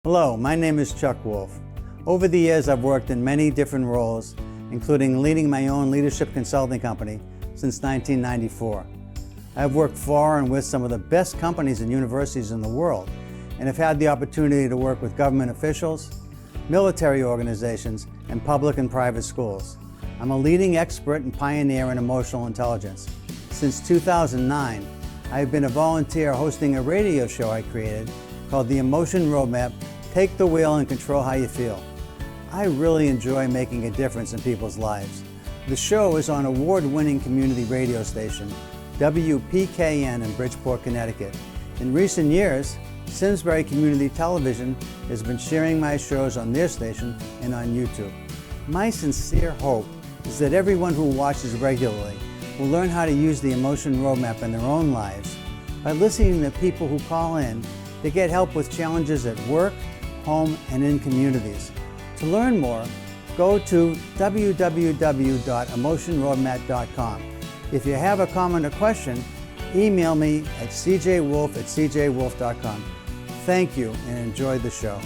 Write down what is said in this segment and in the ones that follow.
Hello, my name is Chuck Wolf. Over the years, I've worked in many different roles, including leading my own leadership consulting company since 1994. I've worked for and with some of the best companies and universities in the world, and have had the opportunity to work with government officials, military organizations, and public and private schools. I'm a leading expert and pioneer in emotional intelligence. Since 2009, I've been a volunteer hosting a radio show I created called The Emotion Roadmap: Take the Wheel and Control How You Feel. I really enjoy making a difference in people's lives. The show is on award-winning community radio station, WPKN in Bridgeport, Connecticut. In recent years, Simsbury Community Television has been sharing my shows on their station and on YouTube. My sincere hope is that everyone who watches regularly will learn how to use the Emotion Roadmap in their own lives by listening to people who call in to get help with challenges at work, home, and in communities. To learn more, go to www.emotionroadmap.com. If you have a comment or question, email me at cjwolf@cjwolf.com. Thank you and enjoy the show.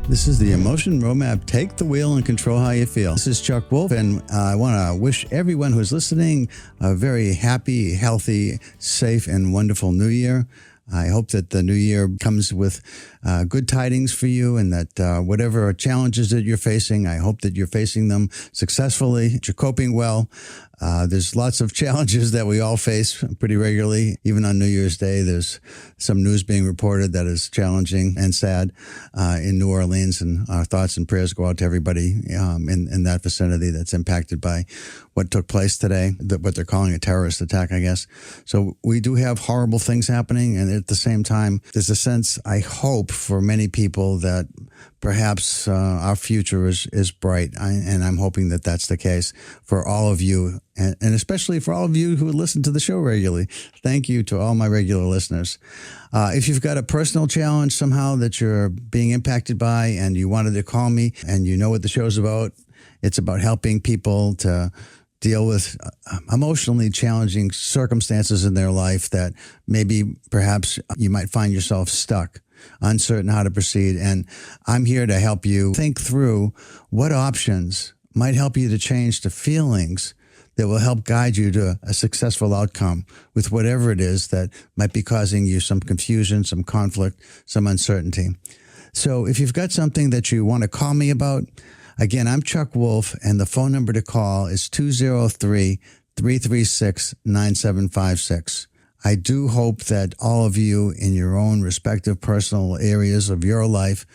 This is the Emotion Roadmap. Take the wheel and control how you feel. This is Chuck Wolf, and I want to wish everyone who's listening a very happy, healthy, safe, and wonderful New Year. I hope that the new year comes with good tidings for you, and that whatever challenges that you're facing, I hope that you're facing them successfully, that you're coping well. There's lots of challenges that we all face pretty regularly. Even on New Year's Day, there's some news being reported that is challenging and sad in New Orleans, and our thoughts and prayers go out to everybody in that vicinity that's impacted by what took place today, what they're calling a terrorist attack, I guess. So we do have horrible things happening, and at the same time, there's a sense, I hope, for many people that perhaps our future is bright, and I'm hoping that that's the case for all of you, and especially for all of you who listen to the show regularly. Thank you to all my regular listeners. If you've got a personal challenge somehow that you're being impacted by and you wanted to call me and you know what the show's about, it's about helping people to deal with emotionally challenging circumstances in their life that maybe perhaps you might find yourself stuck, uncertain how to proceed. And I'm here to help you think through what options might help you to change the feelings that will help guide you to a successful outcome with whatever it is that might be causing you some confusion, some conflict, some uncertainty. So if you've got something that you want to call me about, again, I'm Chuck Wolf, and the phone number to call is 203-336-9756. I do hope that all of you in your own respective personal areas of your life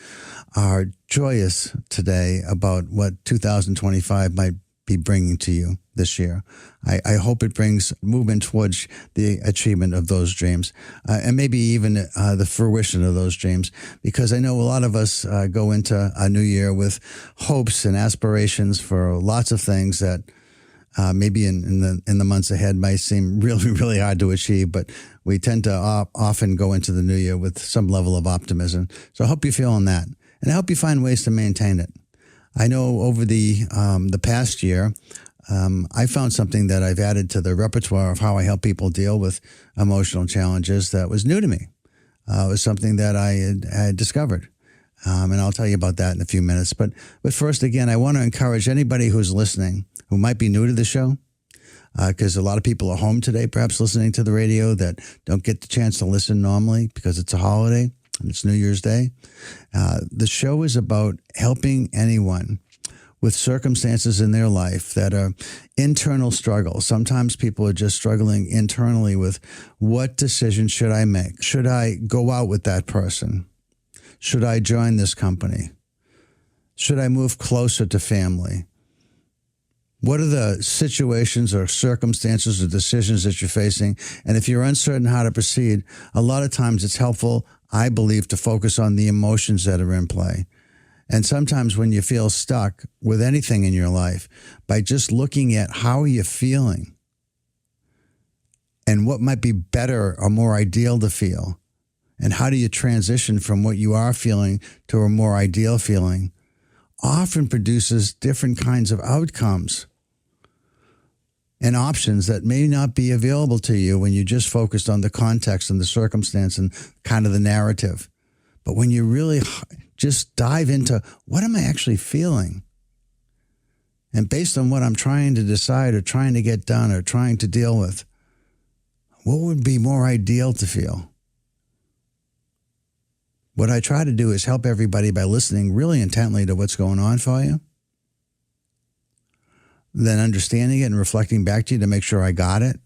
are joyous today about what 2025 might be bringing to you this year. I hope it brings movement towards the achievement of those dreams, and maybe even the fruition of those dreams, because I know a lot of us go into a new year with hopes and aspirations for lots of things that maybe in the months ahead might seem really, really hard to achieve, but we tend to often go into the new year with some level of optimism. So I hope you're feeling that, and I hope you find ways to maintain it. I know over the past year, I found something that I've added to the repertoire of how I help people deal with emotional challenges that was new to me. It was something that I had discovered, and I'll tell you about that in a few minutes. But first, again, I want to encourage anybody who's listening who might be new to the show, because a lot of people are home today, perhaps listening to the radio, that don't get the chance to listen normally because it's a holiday and it's New Year's Day. The show is about helping anyone with circumstances in their life that are internal struggles. Sometimes people are just struggling internally with, what decision should I make? Should I go out with that person? Should I join this company? Should I move closer to family? What are the situations or circumstances or decisions that you're facing? And if you're uncertain how to proceed, a lot of times it's helpful, I believe, to focus on the emotions that are in play. And sometimes when you feel stuck with anything in your life, by just looking at how are you feeling and what might be better or more ideal to feel, and how do you transition from what you are feeling to a more ideal feeling, often produces different kinds of outcomes and options that may not be available to you when you just focused on the context and the circumstance and kind of the narrative. But when you really just dive into what am I actually feeling? And based on what I'm trying to decide or trying to get done or trying to deal with, what would be more ideal to feel? What I try to do is help everybody by listening really intently to what's going on for you, then understanding it and reflecting back to you to make sure I got it,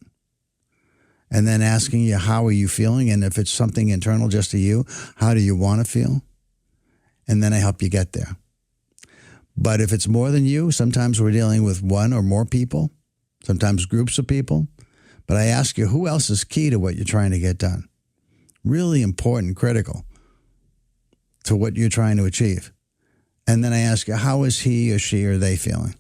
and then asking you, how are you feeling? And if it's something internal just to you, how do you want to feel? And then I help you get there. But if it's more than you, sometimes we're dealing with one or more people, sometimes groups of people. But I ask you, who else is key to what you're trying to get done? Really important, critical to what you're trying to achieve. And then I ask you, how is he or she or they feeling?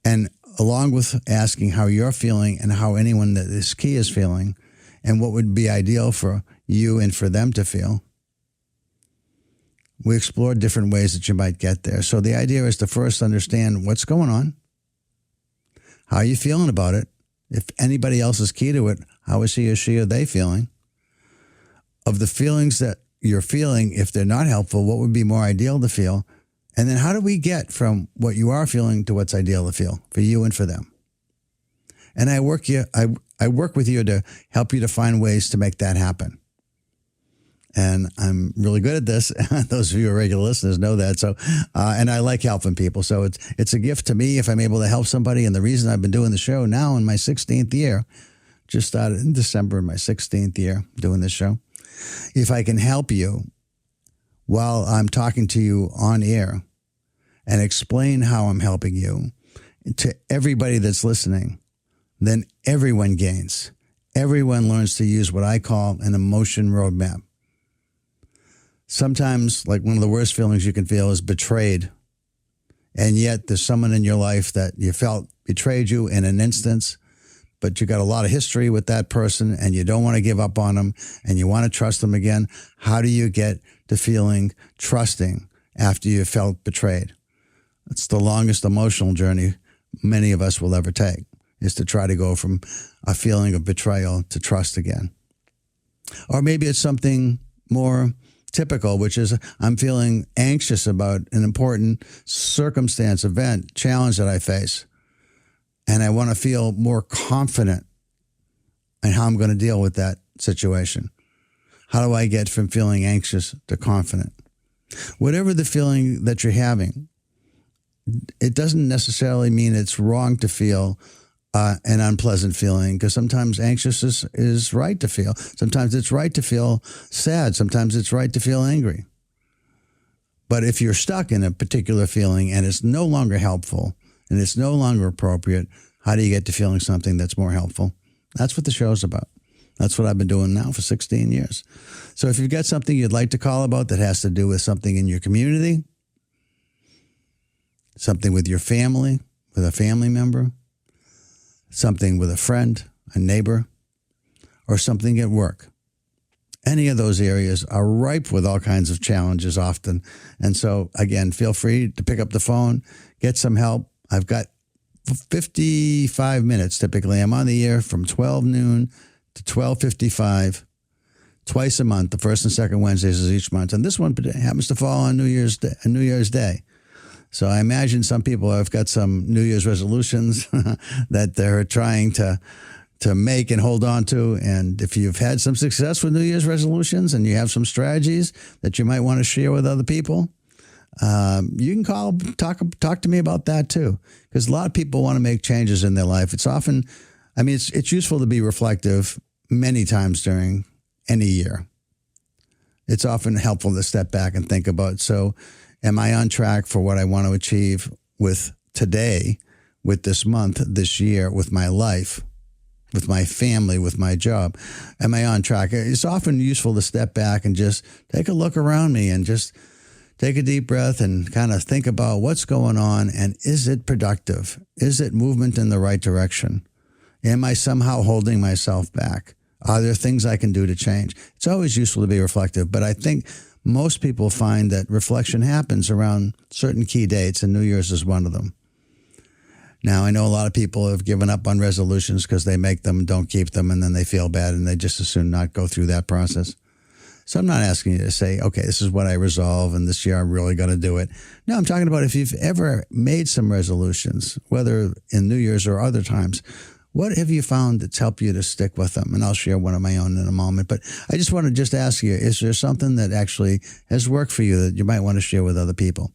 And along with asking how you're feeling and how anyone that is key is feeling and what would be ideal for you and for them to feel, we explore different ways that you might get there. So the idea is to first understand what's going on, how are you feeling about it. If anybody else is key to it, how is he or she or they feeling? Of the feelings that you're feeling, if they're not helpful, what would be more ideal to feel? And then how do we get from what you are feeling to what's ideal to feel for you and for them? And I work with you to help you to find ways to make that happen. And I'm really good at this. Those of you who are regular listeners know that. So, and I like helping people. So it's a gift to me if I'm able to help somebody. And the reason I've been doing the show now in my 16th year, just started in December, my 16th year doing this show. If I can help you while I'm talking to you on air and explain how I'm helping you to everybody that's listening, then everyone gains. Everyone learns to use what I call an emotion roadmap. Sometimes, like, one of the worst feelings you can feel is betrayed. And yet there's someone in your life that you felt betrayed you in an instance, but you got a lot of history with that person and you don't want to give up on them and you want to trust them again. How do you get to feeling trusting after you felt betrayed? It's the longest emotional journey many of us will ever take, is to try to go from a feeling of betrayal to trust again. Or maybe it's something more typical, which is I'm feeling anxious about an important circumstance, event, challenge that I face. And I want to feel more confident in how I'm going to deal with that situation. How do I get from feeling anxious to confident? Whatever the feeling that you're having, it doesn't necessarily mean it's wrong to feel an unpleasant feeling, because sometimes anxious is right to feel. Sometimes it's right to feel sad. Sometimes it's right to feel angry. But if you're stuck in a particular feeling and it's no longer helpful and it's no longer appropriate, how do you get to feeling something that's more helpful? That's what the show's about. That's what I've been doing now for 16 years. So if you've got something you'd like to call about that has to do with something in your community, something with your family, with a family member, something with a friend, a neighbor, or something at work. Any of those areas are ripe with all kinds of challenges often. And so, again, feel free to pick up the phone, get some help. I've got 55 minutes typically. I'm on the air from 12 noon to 12:55 twice a month. The first and second Wednesdays is each month. And this one happens to fall on New Year's Day. So I imagine some people have got some New Year's resolutions that they're trying to make and hold on to. And if you've had some success with New Year's resolutions and you have some strategies that you might want to share with other people, you can call, talk to me about that too. Because a lot of people want to make changes in their life. It's often, it's useful to be reflective many times during any year. It's often helpful to step back and think about, so am I on track for what I want to achieve with today, with this month, this year, with my life, with my family, with my job? Am I on track? It's often useful to step back and just take a look around me and just take a deep breath and kind of think about what's going on and is it productive? Is it movement in the right direction? Am I somehow holding myself back? Are there things I can do to change? It's always useful to be reflective, but I think most people find that reflection happens around certain key dates, and New Year's is one of them. Now, I know a lot of people have given up on resolutions because they make them, don't keep them, and then they feel bad and they just as soon not go through that process. So I'm not asking you to say, okay, this is what I resolve and this year I'm really going to do it. No, I'm talking about if you've ever made some resolutions, whether in New Year's or other times, what have you found that's helped you to stick with them? And I'll share one of my own in a moment. But I just want to just ask you, is there something that actually has worked for you that you might want to share with other people?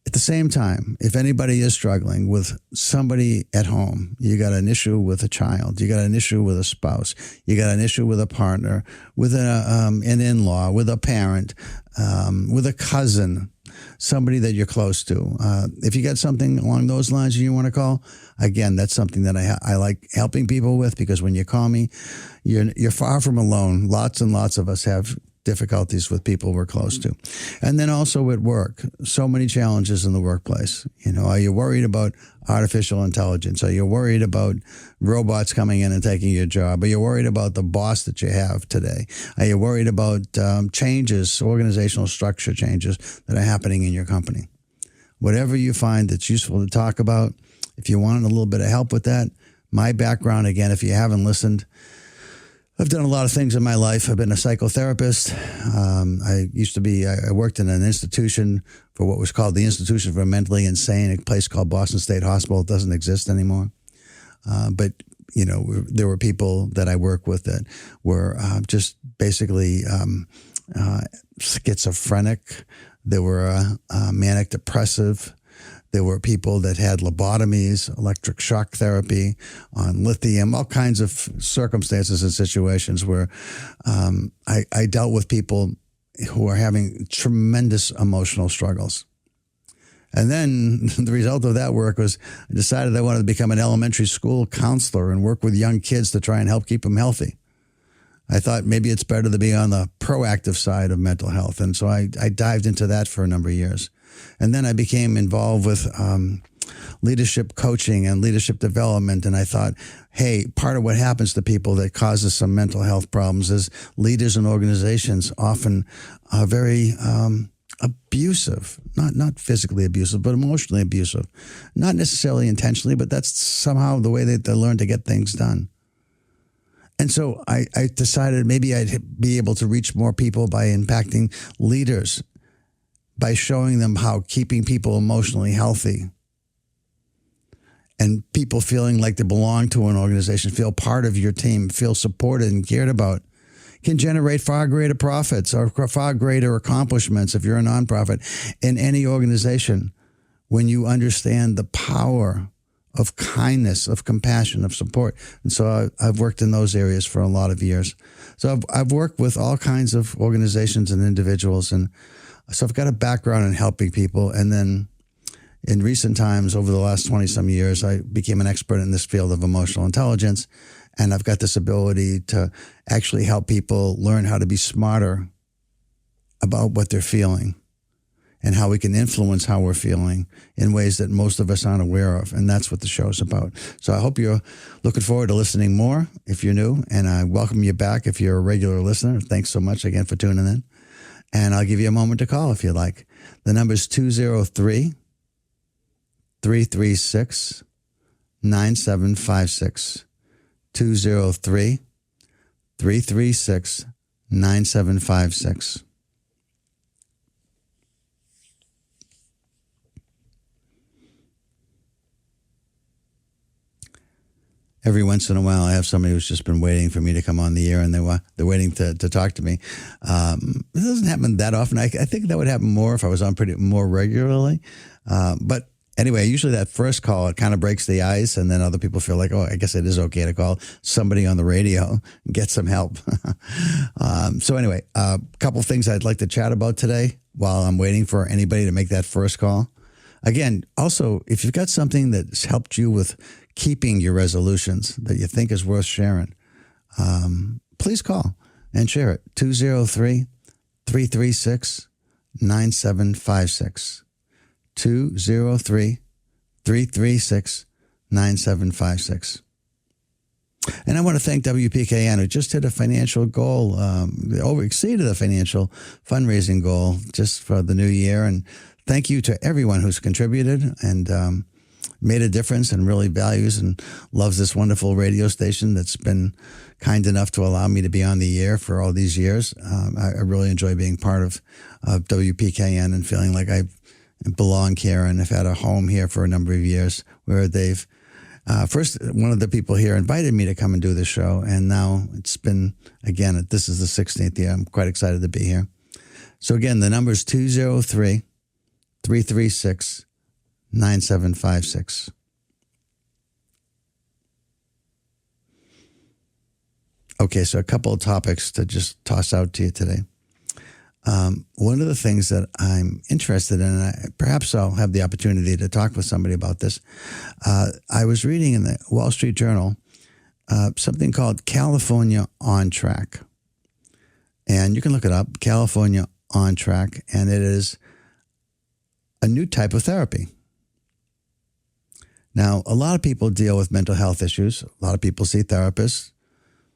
At the same time, if anybody is struggling with somebody at home, you got an issue with a child, you got an issue with a spouse, you got an issue with a partner, with an in-law, with a parent, with a cousin, somebody that you're close to. If you got something along those lines and you want to call, again, that's something that I like helping people with, because when you call me, you're far from alone. Lots and lots of us have difficulties with people we're close to. And then also at work, so many challenges in the workplace. Are you worried about artificial intelligence? Are you worried about robots coming in and taking your job? Are you worried about the boss that you have today? Are you worried about changes, organizational structure changes that are happening in your company? Whatever you find that's useful to talk about, if you want a little bit of help with that, my background, again, if you haven't listened, I've done a lot of things in my life. I've been a psychotherapist. I worked in an institution for what was called the Institution for Mentally Insane, a place called Boston State Hospital. It doesn't exist anymore. But there were people that I work with that were just basically schizophrenic. They were manic depressive. There were people that had lobotomies, electric shock therapy on lithium, all kinds of circumstances and situations where I dealt with people who are having tremendous emotional struggles. And then the result of that work was I decided I wanted to become an elementary school counselor and work with young kids to try and help keep them healthy. I thought maybe it's better to be on the proactive side of mental health. And so I dived into that for a number of years. And then I became involved with leadership coaching and leadership development. And I thought, hey, part of what happens to people that causes some mental health problems is leaders and organizations often are very abusive, not physically abusive, but emotionally abusive. Not necessarily intentionally, but that's somehow the way they learn to get things done. And so I decided maybe I'd be able to reach more people by impacting leaders, by showing them how keeping people emotionally healthy and people feeling like they belong to an organization, feel part of your team, feel supported and cared about, can generate far greater profits or far greater accomplishments if you're a nonprofit in any organization when you understand the power of kindness, of compassion, of support. And so I've worked in those areas for a lot of years. So I've worked with all kinds of organizations and individuals, and so I've got a background in helping people. And then in recent times, over the last 20-some years, I became an expert in this field of emotional intelligence. And I've got this ability to actually help people learn how to be smarter about what they're feeling and how we can influence how we're feeling in ways that most of us aren't aware of. And that's what the show's about. So I hope you're looking forward to listening more if you're new. And I welcome you back if you're a regular listener. Thanks so much again for tuning in. And I'll give you a moment to call if you'd like. The number is 203-336-9756. 203-336-9756. Every once in a while, I have somebody who's just been waiting for me to come on the air, and they're waiting to talk to me. It doesn't happen that often. I think that would happen more if I was on more regularly. But anyway, usually that first call, it kind of breaks the ice, and then other people feel like, oh, I guess it is okay to call somebody on the radio and get some help. So anyway, a couple things I'd like to chat about today while I'm waiting for anybody to make that first call. Again, also, if you've got something that's helped you with keeping your resolutions that you think is worth sharing, please call and share it. 203-336-9756. 203-336-9756. And I want to thank WPKN, who just hit a financial goal, exceeded a financial fundraising goal just for the new year. And thank you to everyone who's contributed. And made a difference and really values and loves this wonderful radio station that's been kind enough to allow me to be on the air for all these years. I really enjoy being part of WPKN and feeling like I belong here and have had a home here for a number of years where they've first, one of the people here invited me to come and do the show, and now it's been, again, this is the 16th year. I'm quite excited to be here. So again, the number is 203-336-9756. Okay, so a couple of topics to just toss out to you today. One of the things that I'm interested in, and perhaps I'll have the opportunity to talk with somebody about this. I was reading in the Wall Street Journal something called California On Track. And you can look it up, California On Track, and it is a new type of therapy. Now, a lot of people deal with mental health issues. A lot of people see therapists.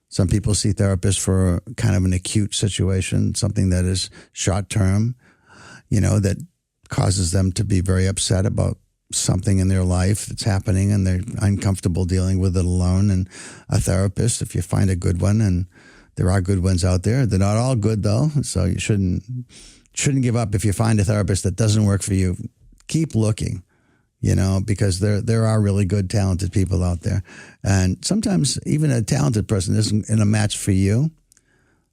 Some people see therapists for kind of an acute situation, something that is short-term, that causes them to be very upset about something in their life that's happening and they're uncomfortable dealing with it alone. And a therapist, if you find a good one, and there are good ones out there, they're not all good though, so you shouldn't give up. If you find a therapist that doesn't work for you, keep looking. Because there are really good, talented people out there. And sometimes even a talented person isn't in a match for you.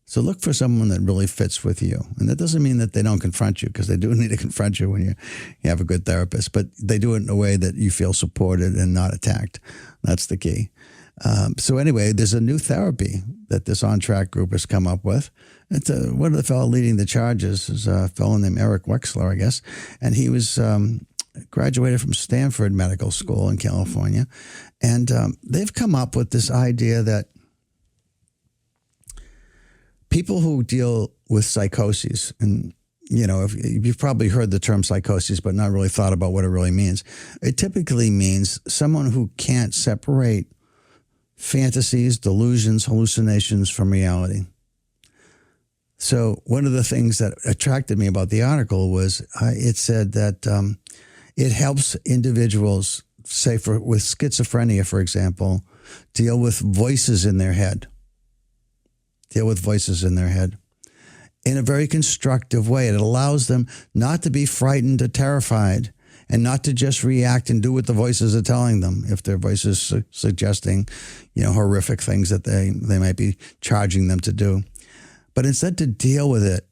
So look for someone that really fits with you. And that doesn't mean that they don't confront you, because they do need to confront you when you have a good therapist. But they do it in a way that you feel supported and not attacked. That's the key. So anyway, there's a new therapy that this On Track group has come up with. It's one of the fellow leading the charges is a fellow named Eric Wexler, I guess. And he was... graduated from Stanford Medical School in California. And they've come up with this idea that people who deal with psychoses, and, if you've probably heard the term psychosis, but not really thought about what it really means. It typically means someone who can't separate fantasies, delusions, hallucinations from reality. So one of the things that attracted me about the article was it said that it helps individuals, say with schizophrenia, for example, deal with voices in their head. In a very constructive way. It allows them not to be frightened or terrified, and not to just react and do what the voices are telling them. If their voices are suggesting, horrific things that they might be charging them to do. But instead to deal with it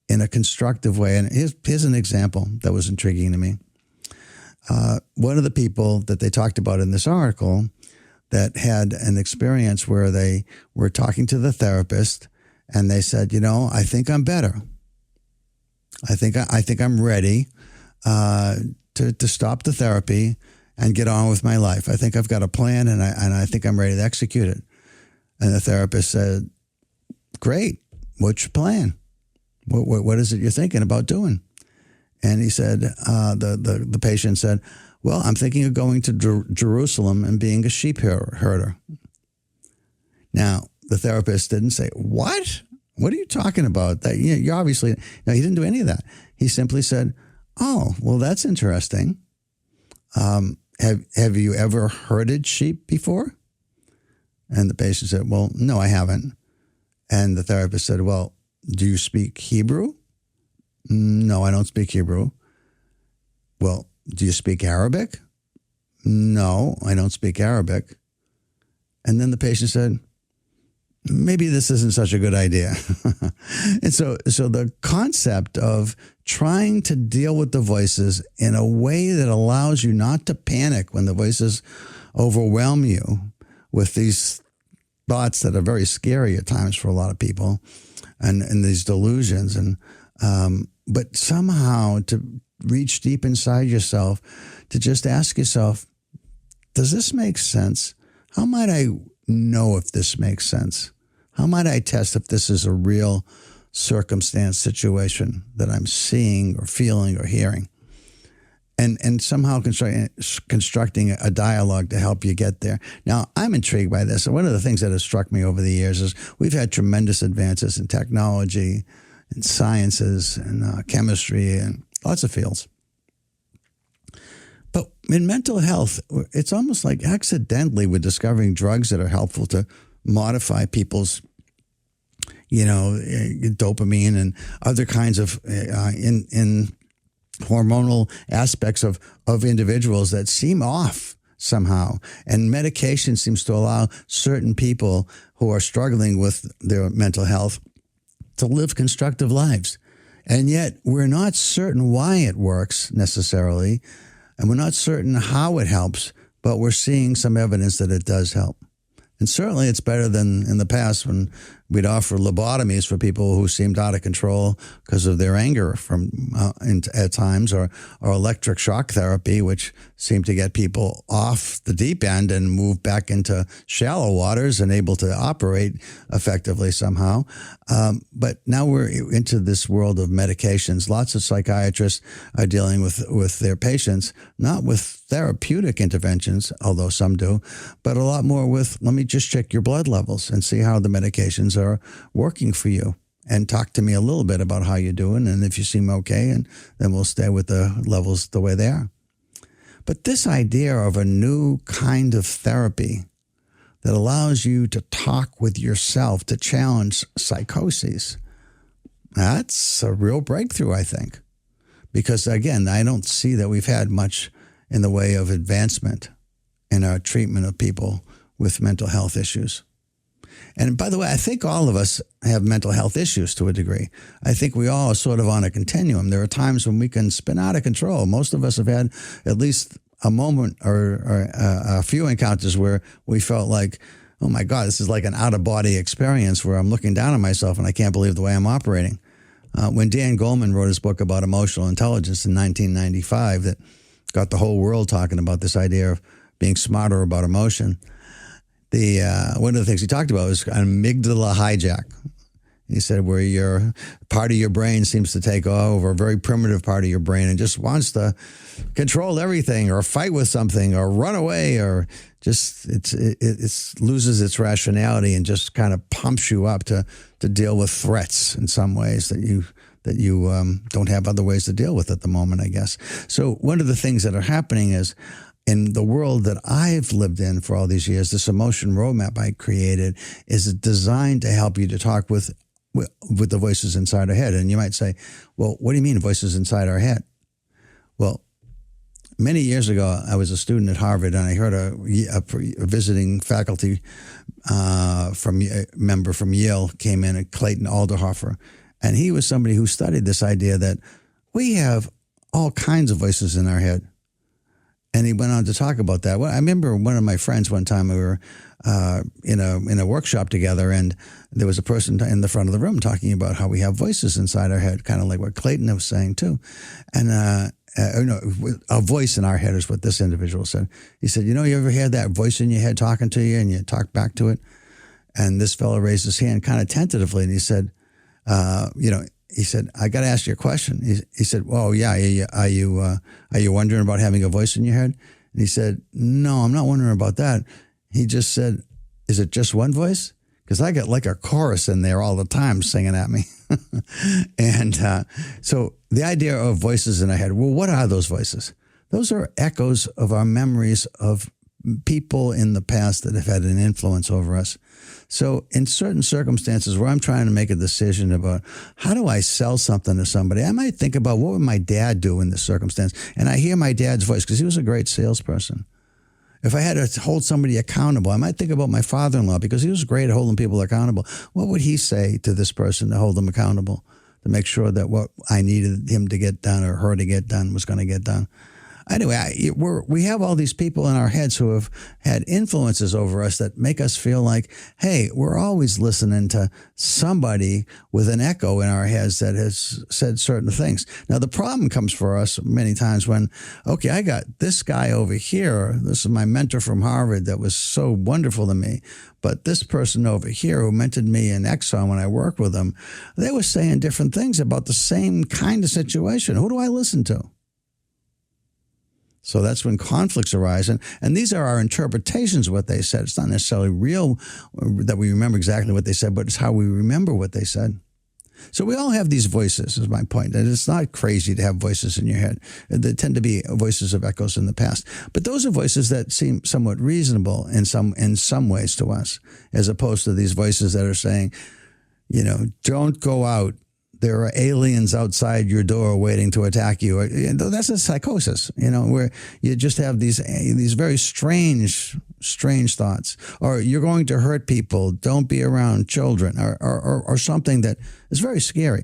in a constructive way. And here's an example that was intriguing to me. One of the people that they talked about in this article that had an experience where they were talking to the therapist and they said, I think I'm better. I think I'm ready to stop the therapy and get on with my life. I think I've got a plan and I think I'm ready to execute it. And the therapist said, great. What's your plan? What is it you're thinking about doing? And he said, the patient said, well, I'm thinking of going to Jerusalem and being a sheep herder. Now, the therapist didn't say, what? What are you talking about? That you obviously, no, he didn't do any of that. He simply said, oh, well, that's interesting. Have you ever herded sheep before? And the patient said, well, no, I haven't. And the therapist said, well, do you speak Hebrew? No, I don't speak Hebrew. Well, do you speak Arabic? No, I don't speak Arabic. And then the patient said, maybe this isn't such a good idea. And so the concept of trying to deal with the voices in a way that allows you not to panic when the voices overwhelm you with these thoughts that are very scary at times for a lot of people, and these delusions, and but somehow to reach deep inside yourself to just ask yourself, does this make sense? How might I know if this makes sense? How might I test if this is a real circumstance, situation that I'm seeing or feeling or hearing? And somehow constructing a dialogue to help you get there. Now, I'm intrigued by this. And one of the things that has struck me over the years is we've had tremendous advances in technology and sciences and chemistry and lots of fields. But in mental health, it's almost like accidentally we're discovering drugs that are helpful to modify people's, dopamine and other kinds of in hormonal aspects of individuals that seem off somehow. And medication seems to allow certain people who are struggling with their mental health to live constructive lives. And yet we're not certain why it works necessarily, and we're not certain how it helps, but we're seeing some evidence that it does help. And certainly it's better than in the past when we'd offer lobotomies for people who seemed out of control because of their anger at times, or electric shock therapy, which seemed to get people off the deep end and move back into shallow waters and able to operate effectively somehow. But now we're into this world of medications. Lots of psychiatrists are dealing with their patients, not with therapeutic interventions, although some do, but a lot more with, let me just check your blood levels and see how the medications are working for you, and talk to me a little bit about how you're doing and if you seem okay, and then we'll stay with the levels the way they are. But this idea of a new kind of therapy that allows you to talk with yourself to challenge psychoses, that's a real breakthrough, I think. Because again, I don't see that we've had much in the way of advancement in our treatment of people with mental health issues. And by the way, I think all of us have mental health issues to a degree. I think we all are sort of on a continuum. There are times when we can spin out of control. Most of us have had at least a moment or a few encounters where we felt like, oh my God, this is like an out-of-body experience where I'm looking down on myself and I can't believe the way I'm operating. When Dan Goleman wrote his book about emotional intelligence in 1995 that got the whole world talking about this idea of being smarter about emotion, one of the things he talked about was an amygdala hijack. He said where your part of your brain seems to take over, a very primitive part of your brain, and just wants to control everything or fight with something or run away, or just it loses its rationality and just kind of pumps you up to deal with threats in some ways that you don't have other ways to deal with at the moment, I guess. So one of the things that are happening is, in the world that I've lived in for all these years, this emotion roadmap I created is designed to help you to talk with the voices inside our head. And you might say, well, what do you mean voices inside our head? Well, many years ago, I was a student at Harvard, and I heard a visiting faculty member from Yale came in, Clayton Alderhofer, and he was somebody who studied this idea that we have all kinds of voices in our head. And he went on to talk about that. Well, I remember one of my friends one time, we were in a workshop together, and there was a person in the front of the room talking about how we have voices inside our head, kind of like what Clayton was saying too. And a voice in our head is what this individual said. He said, you ever hear that voice in your head talking to you and you talk back to it? And this fellow raised his hand kind of tentatively, and he said, he said, I got to ask you a question. He said, well, yeah, are you wondering about having a voice in your head? And he said, no, I'm not wondering about that. He just said, is it just one voice? Because I got like a chorus in there all the time singing at me. And so the idea of voices in our head, well, what are those voices? Those are echoes of our memories of people in the past that have had an influence over us. So in certain circumstances where I'm trying to make a decision about how do I sell something to somebody, I might think about what would my dad do in this circumstance? And I hear my dad's voice because he was a great salesperson. If I had to hold somebody accountable, I might think about my father-in-law because he was great at holding people accountable. What would he say to this person to hold them accountable, to make sure that what I needed him to get done or her to get done was going to get done? Anyway, we have all these people in our heads who have had influences over us that make us feel like, hey, we're always listening to somebody with an echo in our heads that has said certain things. Now, the problem comes for us many times when, okay, I got this guy over here. This is my mentor from Harvard that was so wonderful to me. But this person over here who mentored me in Exxon when I worked with them, they were saying different things about the same kind of situation. Who do I listen to? So that's when conflicts arise. And these are our interpretations of what they said. It's not necessarily real that we remember exactly what they said, but it's how we remember what they said. So we all have these voices, is my point. And it's not crazy to have voices in your head. They tend to be voices of echoes in the past. But those are voices that seem somewhat reasonable in some ways to us, as opposed to these voices that are saying, don't go out. There are aliens outside your door waiting to attack you. That's a psychosis, where you just have these very strange thoughts. Or you're going to hurt people. Don't be around children, or something that is very scary.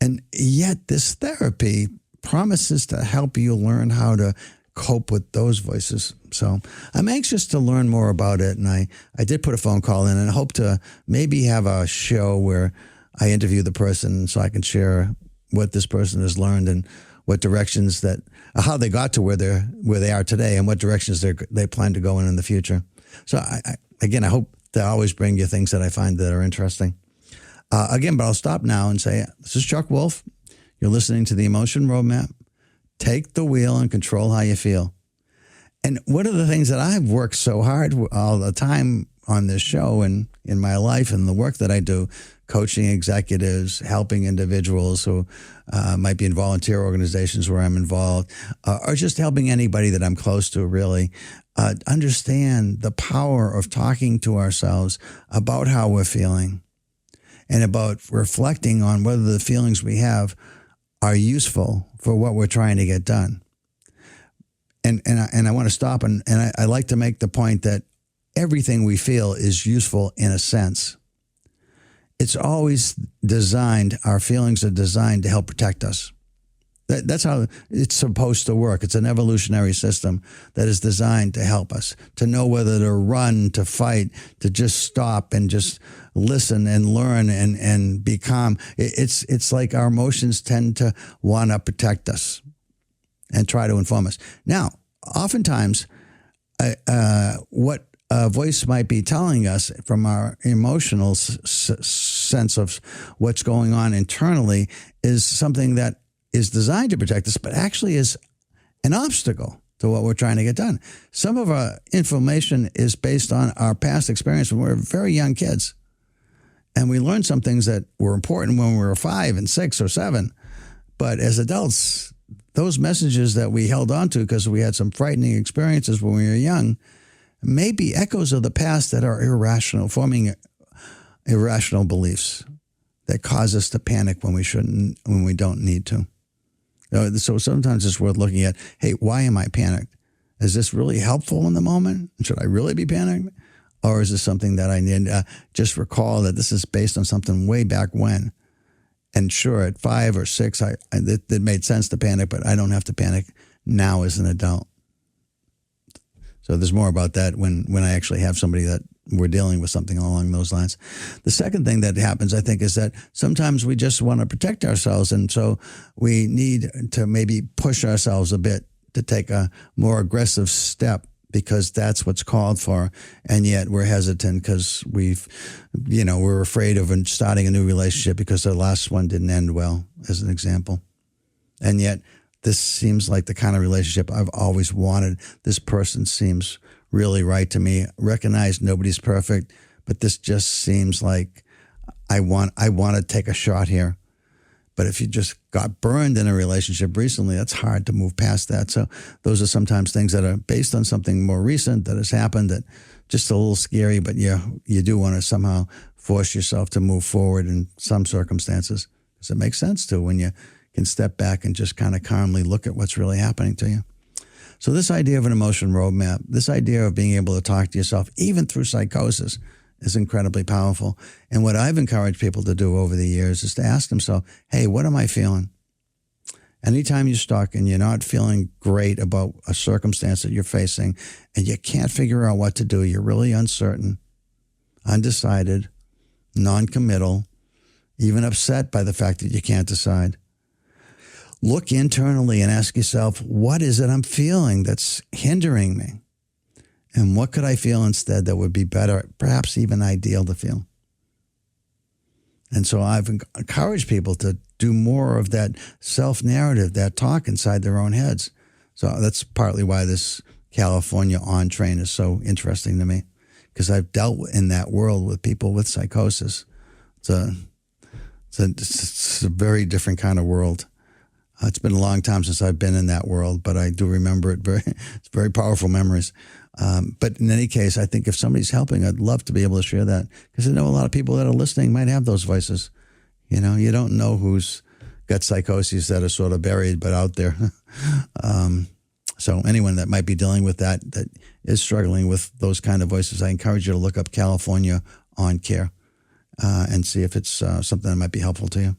And yet this therapy promises to help you learn how to cope with those voices. So I'm anxious to learn more about it. And I did put a phone call in and hope to maybe have a show where I interview the person so I can share what this person has learned and what directions how they got to where they are today and what directions they plan to go in the future. So I hope to always bring you things that I find that are interesting. But I'll stop now and say, this is Chuck Wolf. You're listening to the Emotion Roadmap. Take the wheel and control how you feel. And one of the things that I've worked so hard all the time on this show and in my life and the work that I do, coaching executives, helping individuals who might be in volunteer organizations where I'm involved, or just helping anybody that I'm close to really understand the power of talking to ourselves about how we're feeling and about reflecting on whether the feelings we have are useful for what we're trying to get done. And I want to stop and I like to make the point that everything we feel is useful in a sense. It's always designed, our feelings are designed to help protect us. That's how it's supposed to work. It's an evolutionary system that is designed to help us, to know whether to run, to fight, to just stop and just listen and learn and be calm. It's like our emotions tend to want to protect us and try to inform us. Now, oftentimes, what a voice might be telling us from our emotional sense of what's going on internally is something that is designed to protect us, but actually is an obstacle to what we're trying to get done. Some of our information is based on our past experience when we were very young kids. And we learned some things that were important when we were 5 and 6 or 7. But as adults, those messages that we held on to because we had some frightening experiences when we were young may be echoes of the past that are irrational, forming irrational beliefs that cause us to panic when we don't need to. So sometimes it's worth looking at, hey, why am I panicked? Is this really helpful in the moment? Should I really be panicked? Or is this something that I need to just recall that this is based on something way back when? And sure, at 5 or 6, it made sense to panic, but I don't have to panic now as an adult. So there's more about that when I actually have somebody that we're dealing with something along those lines. The second thing that happens, I think, is that sometimes we just want to protect ourselves. And so we need to maybe push ourselves a bit to take a more aggressive step because that's what's called for. And yet we're hesitant because we're afraid of starting a new relationship because the last one didn't end well, as an example. And yet this seems like the kind of relationship I've always wanted. This person seems really right to me. Recognize nobody's perfect, but this just seems like I want to take a shot here. But if you just got burned in a relationship recently, that's hard to move past that. So those are sometimes things that are based on something more recent that has happened that just a little scary, but you do want to somehow force yourself to move forward in some circumstances. Because it makes sense to when you can step back and just kind of calmly look at what's really happening to you. So this idea of an emotion roadmap, this idea of being able to talk to yourself, even through psychosis, is incredibly powerful. And what I've encouraged people to do over the years is to ask themselves, hey, what am I feeling? Anytime you're stuck and you're not feeling great about a circumstance that you're facing and you can't figure out what to do, you're really uncertain, undecided, non-committal, even upset by the fact that you can't decide. Look internally and ask yourself, what is it I'm feeling that's hindering me? And what could I feel instead that would be better, perhaps even ideal to feel? And so I've encouraged people to do more of that self-narrative, that talk inside their own heads. So that's partly why this California On train is so interesting to me, because I've dealt in that world with people with psychosis. It's It's a very different kind of world. It's been a long time since I've been in that world, but I do remember it. It's very powerful memories. But in any case, I think if somebody's helping, I'd love to be able to share that, because I know a lot of people that are listening might have those voices. You don't know who's got psychoses that are sort of buried but out there. So anyone that might be dealing with that is struggling with those kind of voices, I encourage you to look up California On Care and see if it's something that might be helpful to you.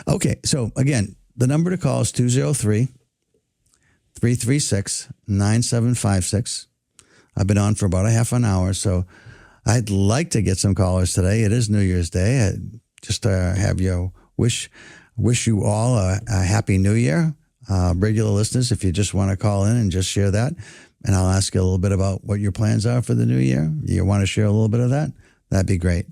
Okay, so again, the number to call is 203-336-9756. I've been on for about a half an hour, so I'd like to get some callers today. It is New Year's Day. Just have you wish you all a happy New Year. Regular listeners, if you just want to call in and just share that, and I'll ask you a little bit about what your plans are for the new year. You want to share a little bit of that? That'd be great.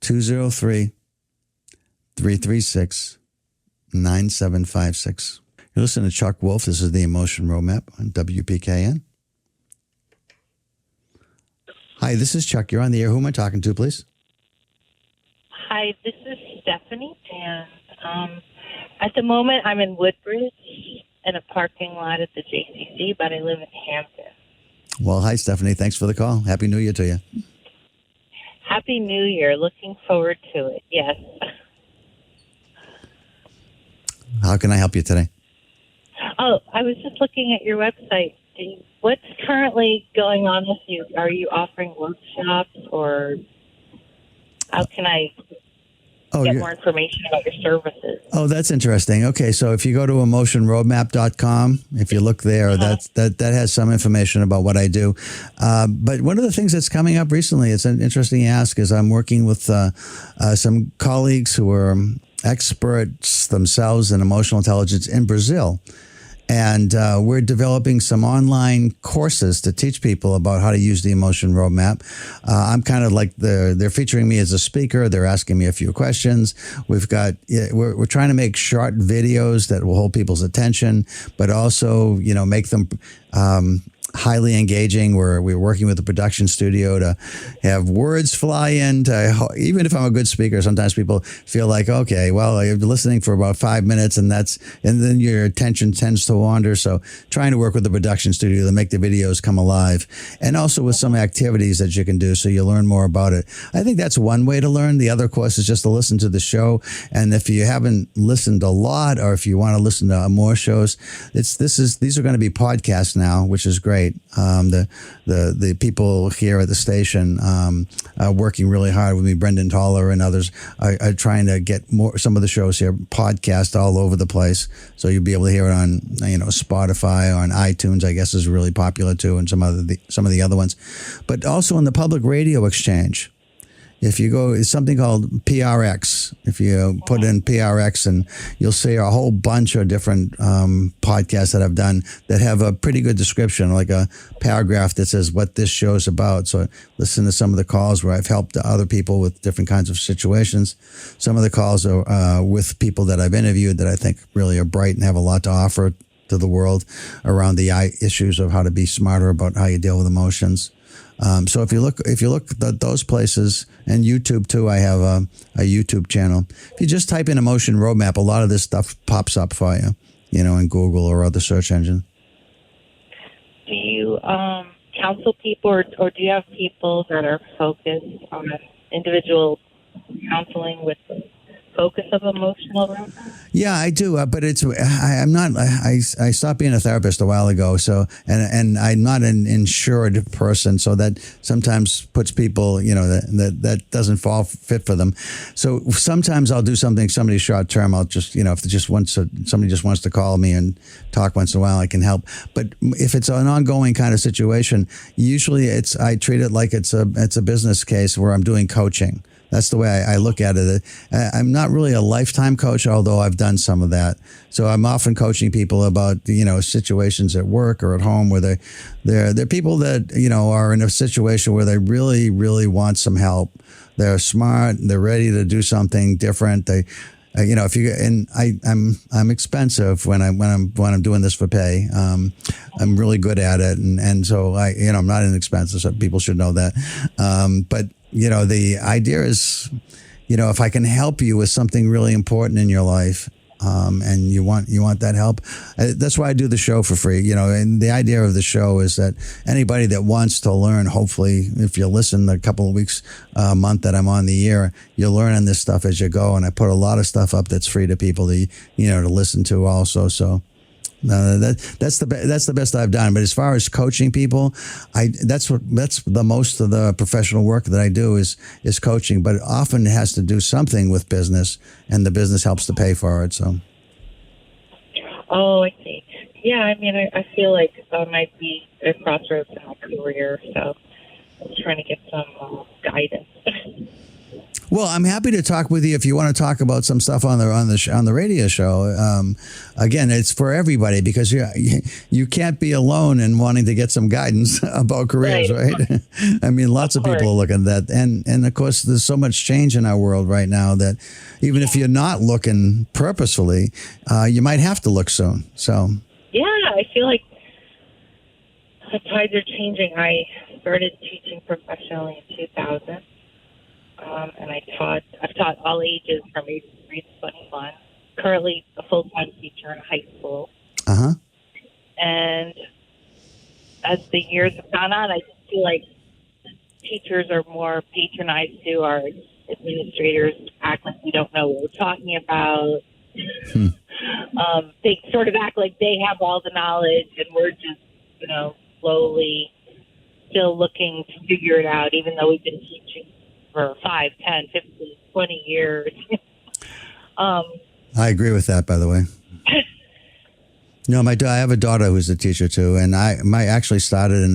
203-336-9756. You're listening to Chuck Wolf. This is the Emotion Roadmap on WPKN. Hi, this is Chuck. You're on the air. Who am I talking to, please? Hi, this is Stephanie, and at the moment I'm in Woodbridge in a parking lot at the JCC, but I live in Hampton. Well, hi, Stephanie. Thanks for the call. Happy New Year to you. Happy New Year. Looking forward to it, yes. How can I help you today? Oh, I was just looking at your website. What's currently going on with you? Are you offering workshops, or how can I get more information about your services? Oh, that's interesting. Okay, so if you go to emotionroadmap.com, if you look there, that has some information about what I do. But one of the things that's coming up recently, it's an interesting ask, is I'm working with some colleagues who are experts themselves in emotional intelligence in Brazil. And we're developing some online courses to teach people about how to use the Emotion Roadmap. I'm kind of like they're featuring me as a speaker. They're asking me a few questions. We're trying to make short videos that will hold people's attention, but also, make them highly engaging. We're working with the production studio to have words fly in. Even if I'm a good speaker, sometimes people feel like, okay, well, you're listening for about 5 minutes and then your attention tends to wander. So trying to work with the production studio to make the videos come alive, and also with some activities that you can do so you learn more about it. I think that's one way to learn. The other course is just to listen to the show. And if you haven't listened a lot, or if you want to listen to more shows, these are going to be podcasts now, which is great. The people here at the station are working really hard with me. Brendan Toller and others are trying to get some of the shows here podcast all over the place. So you'll be able to hear it on Spotify, on iTunes, I guess is really popular too, and some of the other ones, but also in the public radio exchange. If you go, it's something called PRX. If you put in PRX, and you'll see a whole bunch of different podcasts that I've done that have a pretty good description, like a paragraph that says what this show's about. So listen to some of the calls where I've helped other people with different kinds of situations. Some of the calls are with people that I've interviewed that I think really are bright and have a lot to offer to the world around the issues of how to be smarter about how you deal with emotions. So if you look at those places, and YouTube too, I have a YouTube channel. If you just type in Emotion Roadmap, a lot of this stuff pops up for you, in Google or other search engine. Do you counsel people, or do you have people that are focused on individual counseling with the focus of emotional roadmap? Yeah, I do, but I'm not. I stopped being a therapist a while ago, so and I'm not an insured person, so that sometimes puts people, that doesn't fit for them. So sometimes I'll do somebody short term. I'll just, if somebody just wants to call me and talk once in a while, I can help. But if it's an ongoing kind of situation, usually I treat it like it's a business case where I'm doing coaching. That's the way I look at it. I'm not really a lifetime coach, although I've done some of that. So I'm often coaching people about, situations at work or at home where they're people that, are in a situation where they really, really want some help. They're smart. They're ready to do something different. I'm expensive when I'm doing this for pay. I'm really good at it, and so I'm not inexpensive. So people should know that. But the idea is, if I can help you with something really important in your life, and you want that help, that's why I do the show for free. And the idea of the show is that anybody that wants to learn, hopefully, if you listen a couple of weeks, a month that I'm on the air, you're learning this stuff as you go. And I put a lot of stuff up that's free to people to listen to also. So. No, that's the best I've done. But as far as coaching people, that's the most of the professional work that I do is coaching. But often it has to do something with business, and the business helps to pay for it. So. Oh, I see. Yeah, I mean, I feel like I might be at a crossroads in my career, so I'm trying to get some guidance. Well, I'm happy to talk with you if you want to talk about some stuff on the radio show. Again, it's for everybody because you can't be alone in wanting to get some guidance about careers, right? I mean, lots of people are looking at that, and of course, there's so much change in our world right now that even if you're not looking purposefully, you might have to look soon. So, yeah, I feel like the tides are changing. I started teaching professionally in 2000. And I've taught all ages from age 3 to 21. Currently a full-time teacher in high school. Uh-huh. And as the years have gone on, I just feel like teachers are more patronized to our administrators, act like we don't know what we're talking about. They sort of act like they have all the knowledge and we're just, slowly still looking to figure it out, even though we've been teaching for 5, 10, 15, 20 years. I agree with that, by the way. No, I have a daughter who's a teacher too, and I actually started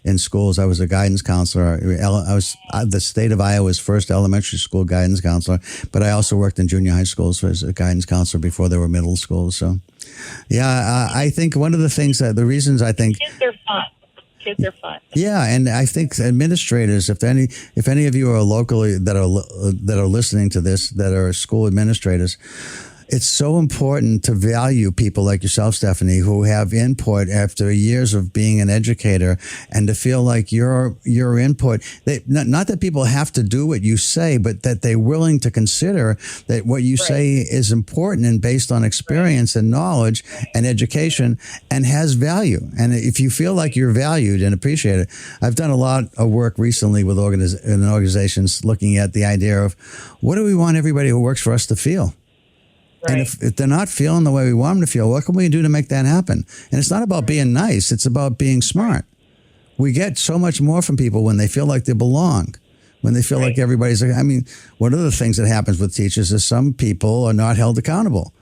in schools. I was a guidance counselor. I was the state of Iowa's first elementary school guidance counselor, but I also worked in junior high schools as a guidance counselor before there were middle schools. So, yeah, I think one of the things the reasons I think kids are fun. Yeah, and I think administrators, if any of you are locally that are listening to this, that are school administrators, it's so important to value people like yourself, Stephanie, who have input after years of being an educator, and to feel like your input, not that people have to do what you say, but that they're willing to consider that what you say is important and based on experience and knowledge and education and has value. And if you feel like you're valued and appreciated, I've done a lot of work recently with organizations looking at the idea of what do we want everybody who works for us to feel? Right. And if they're not feeling the way we want them to feel, what can we do to make that happen? And it's not about being nice. It's about being smart. We get so much more from people when they feel like they belong, when they feel like everybody's like, I mean, one of the things that happens with teachers is some people are not held accountable.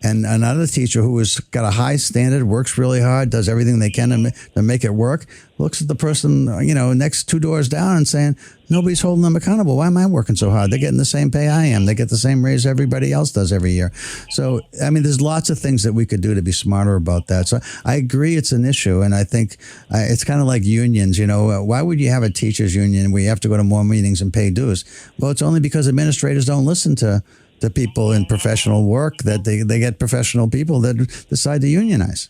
And another teacher who has got a high standard, works really hard, does everything they can to make it work, looks at the person, next 2 doors down and saying, nobody's holding them accountable. Why am I working so hard? They're getting the same pay I am. They get the same raise everybody else does every year. So, I mean, there's lots of things that we could do to be smarter about that. So I agree it's an issue. And I think it's kind of like unions. Why would you have a teachers union where you have to go to more meetings and pay dues? Well, it's only because administrators don't listen to people in professional work that they get professional people that decide to unionize.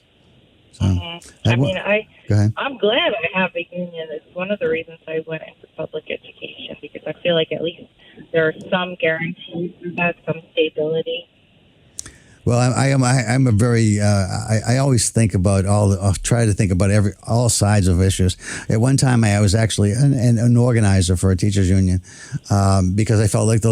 So, go ahead. I'm glad I have a union. It's one of the reasons I went into public education, because I feel like at least there are some guarantees that some stability. Well, I'm a very I always think about try to think about all sides of issues. At one time, I was actually an organizer for a teachers union because I felt like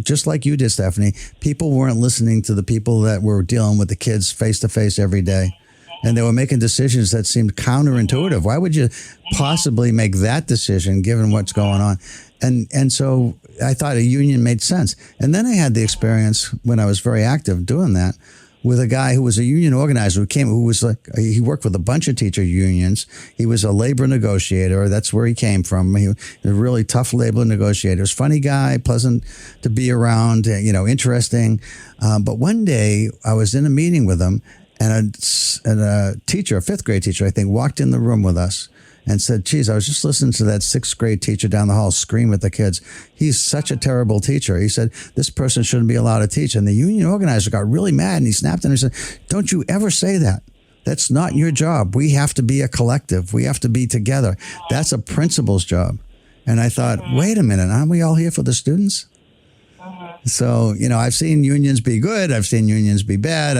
just like you did, Stephanie, people weren't listening to the people that were dealing with the kids face to face every day. And they were making decisions that seemed counterintuitive. Why would you possibly make that decision given what's going on? And so I thought a union made sense. And then I had the experience when I was very active doing that with a guy who was a union organizer he worked with a bunch of teacher unions. He was a labor negotiator. That's where he came from. He was a really tough labor negotiator. He was a funny guy, pleasant to be around, interesting. But one day I was in a meeting with him, and a teacher, a 5th grade teacher, I think, walked in the room with us and said, geez, I was just listening to that 6th grade teacher down the hall scream at the kids. He's such a terrible teacher. He said, this person shouldn't be allowed to teach. And the union organizer got really mad, and he snapped at him and said, don't you ever say that. That's not your job. We have to be a collective. We have to be together. That's a principal's job. And I thought, wait a minute, aren't we all here for the students? So, I've seen unions be good. I've seen unions be bad.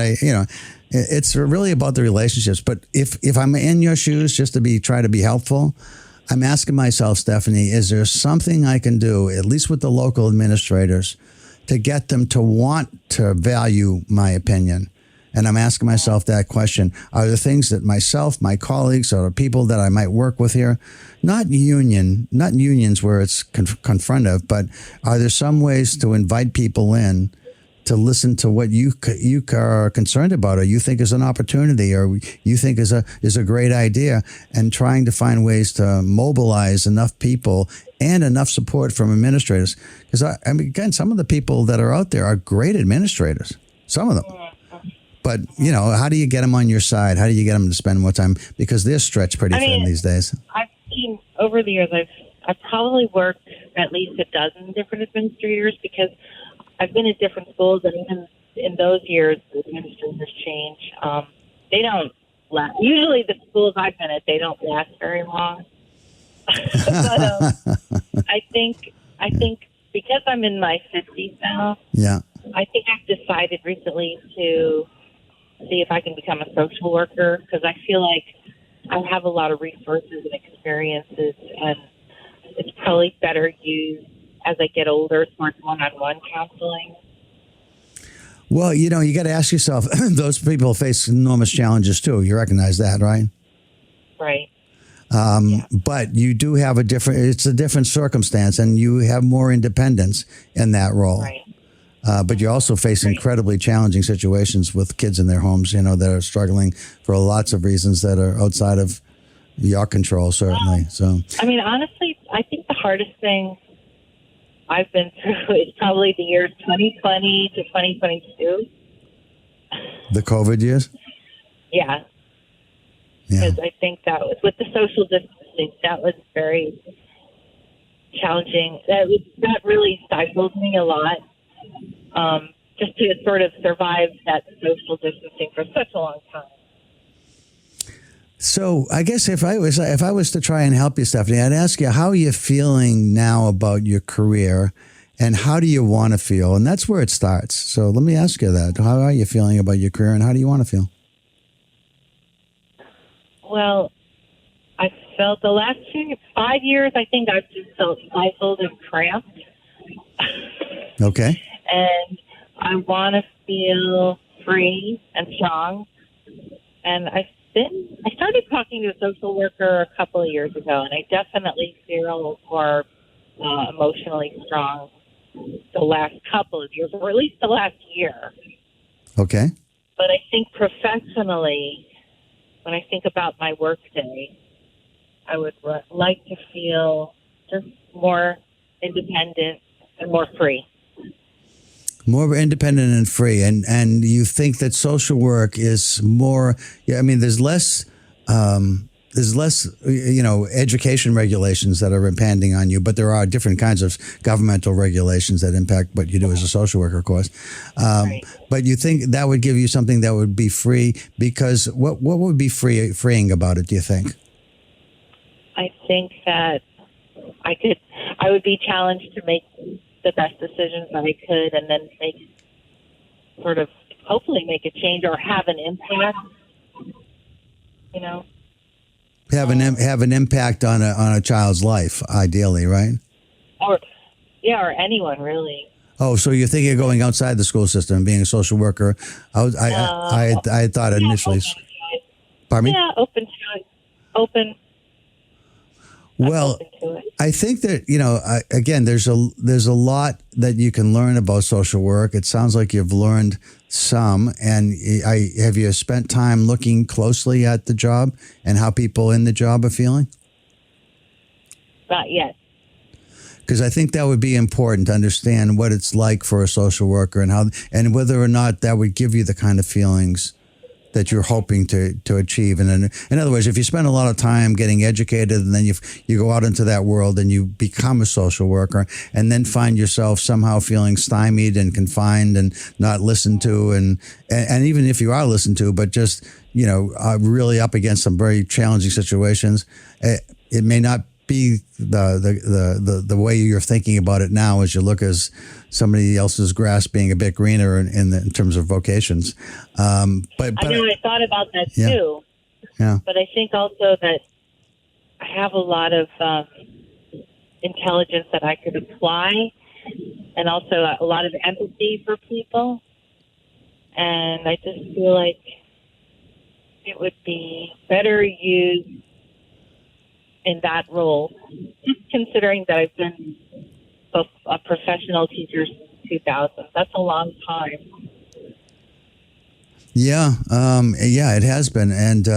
It's really about the relationships. But if I'm in your shoes, just to try to be helpful, I'm asking myself, Stephanie, is there something I can do, at least with the local administrators, to get them to want to value my opinion? And I'm asking myself that question. Are there things that myself, my colleagues, or people that I might work with here, not unions where it's confrontive, but are there some ways to invite people in to listen to what you are concerned about, or you think is an opportunity, or you think is a great idea, and trying to find ways to mobilize enough people and enough support from administrators? Because again, some of the people that are out there are great administrators, some of them. But, how do you get them on your side? How do you get them to spend more time? Because they're stretched pretty thin these days. I've seen over the years, I've probably worked at least a dozen different administrators, because I've been at different schools, and even in those years, the administrators change. They don't last. Usually the schools I've been at, they don't last very long. But I think because I'm in my 50s now, yeah, I think I've decided recently to see if I can become a social worker, because I feel like I have a lot of resources and experiences, and it's probably better used as I get older towards one-on-one counseling. Well, you got to ask yourself, those people face enormous challenges too. You recognize that, right? Right. But you do have it's a different circumstance, and you have more independence in that role. Right. But you also face incredibly challenging situations with kids in their homes, that are struggling for lots of reasons that are outside of your control, certainly. So, I mean, honestly, I think the hardest thing I've been through is probably the years 2020 to 2022. The COVID years? Yeah. Because I think that was, with the social distancing, that was very challenging. That really stifled me a lot. Just to sort of survive that social distancing for such a long time. So I guess if I was to try and help you, Stephanie, I'd ask you, how are you feeling now about your career, and how do you want to feel? And that's where it starts. So let me ask you that. How are you feeling about your career, and how do you want to feel? Well, I felt the last 5 years, I think I've just felt stifled and cramped. Okay. And I want to feel free and strong. And I started talking to a social worker a couple of years ago, and I definitely feel more emotionally strong the last couple of years, or at least the last year. Okay. But I think professionally, when I think about my work day, I would like to feel just more independent and more free. More independent and free, and you think that social work is more? Yeah, I mean, there's less, education regulations that are impending on you, but there are different kinds of governmental regulations that impact what you do as a social worker, of course. Right. But you think that would give you something that would be free? Because what would be freeing about it? Do you think? I think that I would be challenged to make the best decisions that I could, and then hopefully make a change or have an impact. Have an impact on a child's life, ideally, right? Or anyone really. Oh, so you're thinking of going outside the school system and being a social worker? I thought initially. Pardon me? Yeah, open to it. Open. Well, I think that, again, there's a lot that you can learn about social work. It sounds like you've learned some. And have you spent time looking closely at the job and how people in the job are feeling? Not yet. Because I think that would be important to understand what it's like for a social worker, and whether or not that would give you the kind of feelings that you're hoping to achieve. And in other words, if you spend a lot of time getting educated, and then you go out into that world and you become a social worker, and then find yourself somehow feeling stymied and confined and not listened to, and even if you are listened to, but just really up against some very challenging situations, it may not be the way you're thinking about it now as you look as somebody else's grass being a bit greener in terms of vocations. But I know I thought about that too. Yeah. But I think also that I have a lot of intelligence that I could apply, and also a lot of empathy for people. And I just feel like it would be better used in that role, just considering that I've been a professional teacher since 2000. That's a long time. Yeah, it has been. And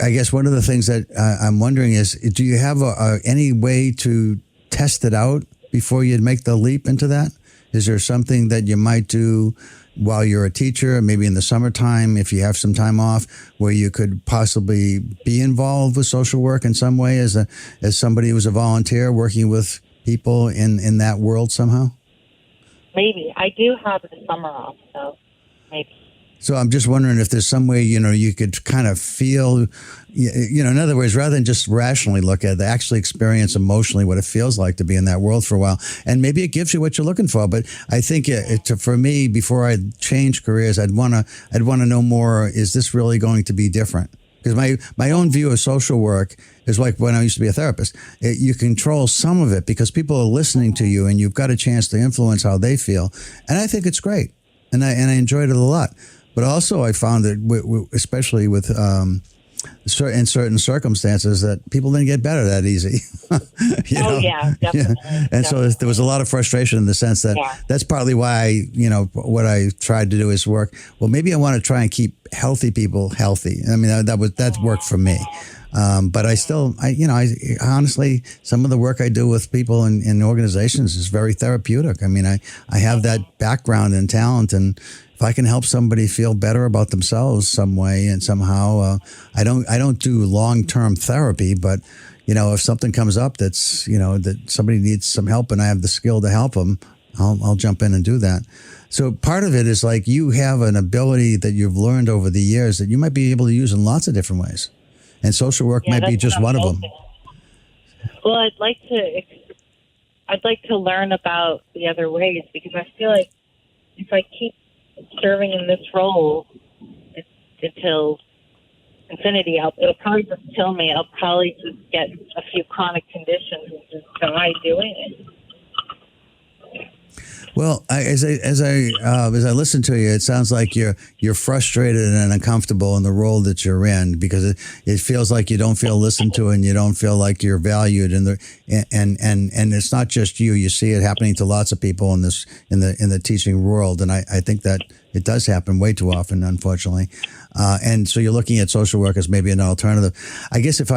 I guess one of the things that I'm wondering is, do you have any way to test it out before you make the leap into that? Is there something that you might do while you're a teacher, maybe in the summertime, if you have some time off, where you could possibly be involved with social work in some way as somebody who's a volunteer working with people in that world somehow? Maybe. I do have the summer off, so maybe. So I'm just wondering if there's some way, you could kind of feel, in other words, rather than just rationally look at it, actually experience emotionally what it feels like to be in that world for a while. And maybe it gives you what you're looking for. But I think for me, before I change careers, I'd want to know more. Is this really going to be different? Because my own view of social work is like when I used to be a therapist. You control some of it because people are listening to you and you've got a chance to influence how they feel. And I think it's great. And I enjoyed it a lot. But also I found that, especially with in certain circumstances, that people didn't get better that easy. Yeah, definitely. Yeah. And so there was a lot of frustration in the sense that that's partly why, what I tried to do is work. Well, maybe I want to try and keep healthy people healthy. I mean, that worked for me. But I still, I honestly, some of the work I do with people in organizations is very therapeutic. I mean, I have that background and talent, and if I can help somebody feel better about themselves some way and somehow, I don't do long-term therapy, but if something comes up that's, that somebody needs some help and I have the skill to help them, I'll jump in and do that. So part of it is like you have an ability that you've learned over the years that you might be able to use in lots of different ways. And social work might be just one of them. Well, I'd like to learn about the other ways, because I feel like if I keep serving in this role until infinity, it'll probably just kill me. I'll probably just get a few chronic conditions and just die doing it. Well, as I listen to you, it sounds like you're frustrated and uncomfortable in the role that you're in, because it feels like you don't feel listened to and you don't feel like you're valued. And it's not just you. You see it happening to lots of people in the teaching world, and I think that it does happen way too often, unfortunately. And so you're looking at social work as maybe an alternative. I guess if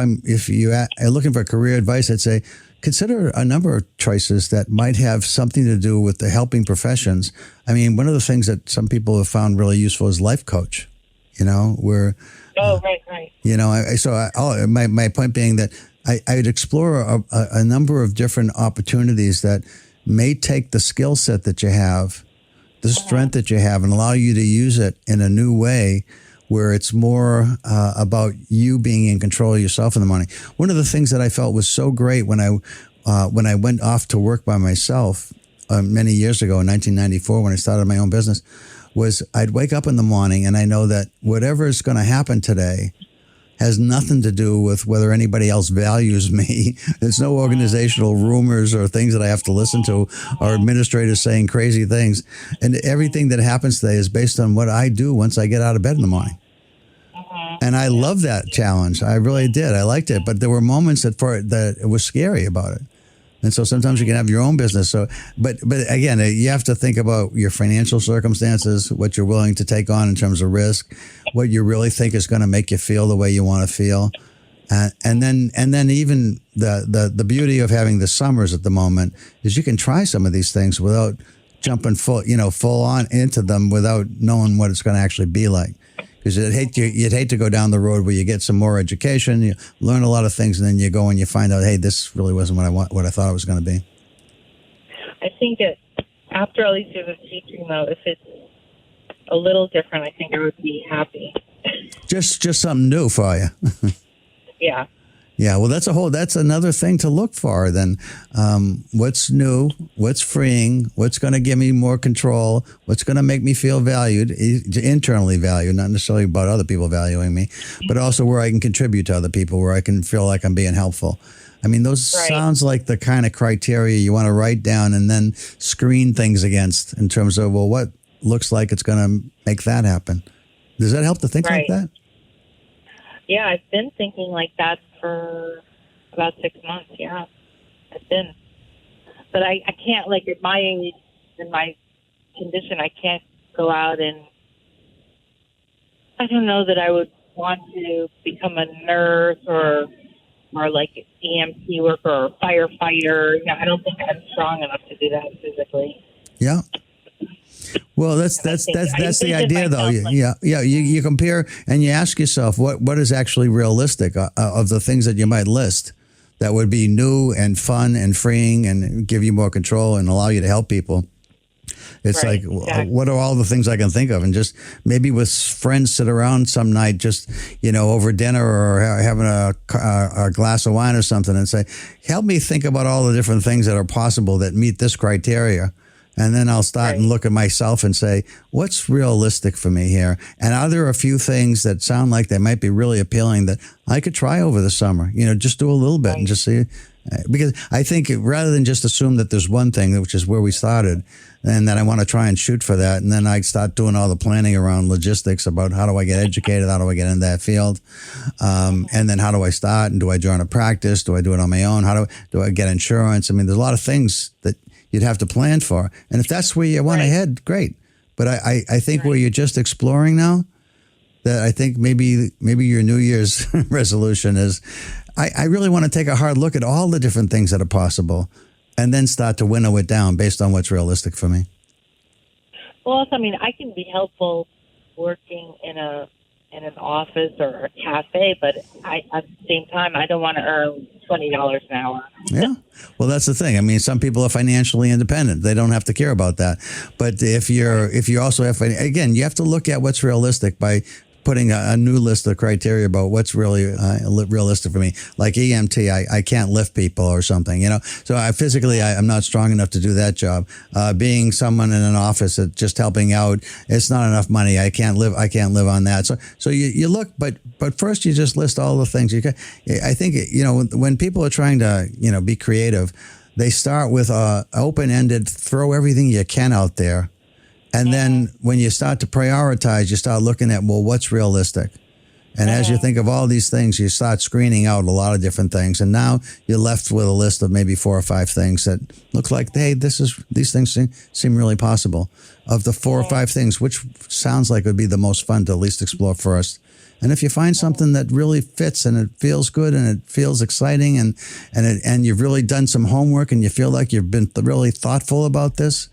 you are looking for career advice, I'd say consider a number of choices that might have something to do with the helping professions. I mean, one of the things that some people have found really useful is life coach. Where right. My point being that I'd explore a number of different opportunities that may take the skill set that you have, the strength that you have, and allow you to use it in a new way, where it's more about you being in control of yourself and the money. One of the things that I felt was so great when I went off to work by myself many years ago in 1994, when I started my own business, was I'd wake up in the morning and I know that whatever is going to happen today has nothing to do with whether anybody else values me. There's no organizational rumors or things that I have to listen to, or administrators saying crazy things. And everything that happens today is based on what I do once I get out of bed in the morning. And I love that challenge. I really did. I liked it. But there were moments that it was scary about it. And so sometimes you can have your own business. So, but again, you have to think about your financial circumstances, what you're willing to take on in terms of risk, what you really think is going to make you feel the way you want to feel. And then even the beauty of having the summers at the moment is you can try some of these things without jumping full on into them, without knowing what it's going to actually be like. Because you'd hate to go down the road where you get some more education, you learn a lot of things, and then you go and you find out, hey, this really wasn't what I thought it was going to be. I think that after all these years of teaching, though, if it's a little different, I think I would be happy. Just something new for you. Yeah. Yeah, well, that's another thing to look for. Then, what's new, what's freeing, what's going to give me more control, what's going to make me feel valued, internally valued, not necessarily about other people valuing me, but also where I can contribute to other people, where I can feel like I'm being helpful. I mean, those sounds like the kind of criteria you want to write down and then screen things against in terms of, well, what looks like it's going to make that happen. Does that help to think like that? Yeah, I've been thinking like that for about 6 months. Yeah, I've been. But I can't, like, at my age and my condition, I can't go out and I don't know that I would want to become a nurse or like EMT worker or firefighter. You know, I don't think I'm strong enough to do that physically. Yeah. Well, that's the idea, though. You compare and you ask yourself what is actually realistic of the things that you might list that would be new and fun and freeing and give you more control and allow you to help people. It's what are all the things I can think of? And just maybe with friends sit around some night, just, over dinner or having a glass of wine or something and say, help me think about all the different things that are possible that meet this criteria. And then I'll start and look at myself and say, what's realistic for me here? And are there a few things that sound like they might be really appealing that I could try over the summer? Just do a little bit and just see. Because I think rather than just assume that there's one thing, which is where we started, and that I want to try and shoot for that, and then I start doing all the planning around logistics about how do I get educated, how do I get in that field, and then how do I start, and do I join a practice, do I do it on my own, how do I get insurance? I mean, there's a lot of things that you'd have to plan for. And if that's where you want to head, great. But I think where you're just exploring now, that I think maybe your New Year's resolution is, I really want to take a hard look at all the different things that are possible and then start to winnow it down based on what's realistic for me. Well, also, I mean, I can be helpful working in an office or a cafe, but at the same time, I don't want to earn $20 an hour. Yeah. Well, that's the thing. I mean, some people are financially independent. They don't have to care about that. But if you also have, again, you have to look at what's realistic by putting a new list of criteria about what's really realistic for me. Like EMT, I can't lift people or something, So I'm not strong enough to do that job. Being someone in an office that's just helping out, it's not enough money. I can't live on that. So you look, but first you just list all the things you can. I think when people are trying to be creative, they start with open-ended, throw everything you can out there. And then when you start to prioritize, you start looking at, well, what's realistic? And as you think of all these things, you start screening out a lot of different things. And now you're left with a list of maybe 4 or 5 things that look like, hey, these things seem really possible. Of the 4 or 5 things, which sounds like would be the most fun to at least explore first. And if you find something that really fits and it feels good and it feels exciting and you've really done some homework and you feel like you've been really thoughtful about this,